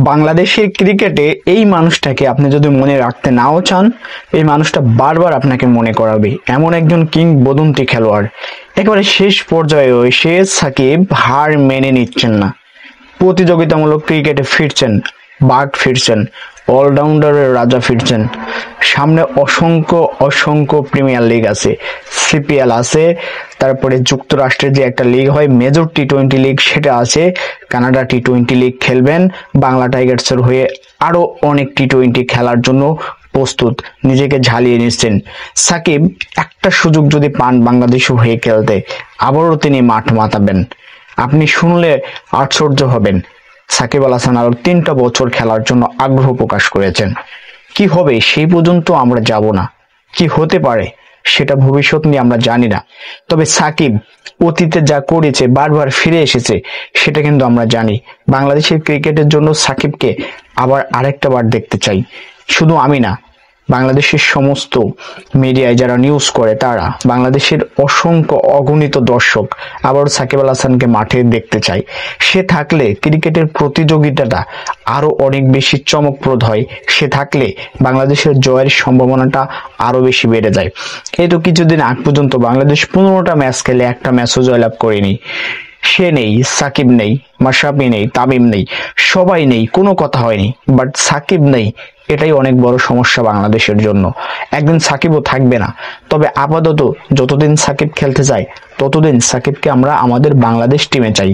বাংলাদেশের ক্রিকেটে এই মানুষটাকে আপনি যদি মনে রাখতে নাও চান, এই মানুষটা বারবার আপনাকে মনে করাবে। এমন একজন কিংবদন্তি খেলোয়াড়, একেবারে শেষ পর্যায়ে এসে সাকিব হার মেনে নিচ্ছেন না, প্রতিযোগিতামূলক ক্রিকেটে ফিরছেন, বাঘ ফিরছেন, অলরাউন্ডারের রাজা ফিরছেন। সামনে অসংখ্য অসংখ্য প্রিমিয়ার লিগ আছে, সিপিএল আছে, তারপরে যুক্তরাষ্ট্রের যে একটা লিগ হয় মেজর টি-20 লিগ সেটা আছে, কানাডা টি-20 লিগ খেলবেন, বাংলা টাইগার্সের হয়ে আরো অনেক টি-20 খেলার জন্য প্রস্তুত, নিজেকে ঝালিয়ে নিচ্ছেন। সাকিব একটা সুযোগ যদি পান বাংলাদেশ হয়ে খেলতে, আবারও তিনি মাঠ মাতাবেন। আপনি শুনলে আশ্চর্য হবেন। সাকিব আল হাসান আরো 3টা বছর খেলার জন্য আগ্রহ প্রকাশ করেছেন। কি হবে সেই পর্যন্ত আমরা যাব না, কি হতে পারে সেটা ভবিষ্যৎ নিয়ে আমরা জানি না। তবে সাকিব অতীতে যা করেছে, বারবার ফিরে এসেছে, সেটা কিন্তু আমরা জানি। বাংলাদেশের ক্রিকেটের জন্য সাকিবকে আবার আরেকটা বার দেখতে চাই। শুধু আমি না, বাংলাদেশের সমস্ত মিডিয়ায় যারা নিউজ করে তারা, বাংলাদেশের অসংখ্য অগণিত দর্শক আবার সাকিব আল হাসানকে মাঠে দেখতে চায়। সে থাকলে ক্রিকেটের প্রতিযোগিতাটা আরো অনেক বেশি চমকপ্রদ হয়। সে থাকলে বাংলাদেশের জয়ের সম্ভাবনাটা আরো বেশি বেড়ে যায়। এই তো কিছুদিন আগ পর্যন্ত বাংলাদেশ 15টা ম্যাচ খেলে একটা ম্যাচও জয়লাভ করেনি। সে নেই, সাকিব নেই, মাশরাফি নেই, তামিম নেই, সবাই নেই, কোনো কথা হয়নি, বাট সাকিব নেই, এটাই অনেক বড় সমস্যা বাংলাদেশের জন্য। একদিন সাকিবও থাকবে না। তবে আপাতত যতদিন সাকিব খেলতে চায় ততদিন সাকিবকে আমরা আমাদের বাংলাদেশ টিমে চাই।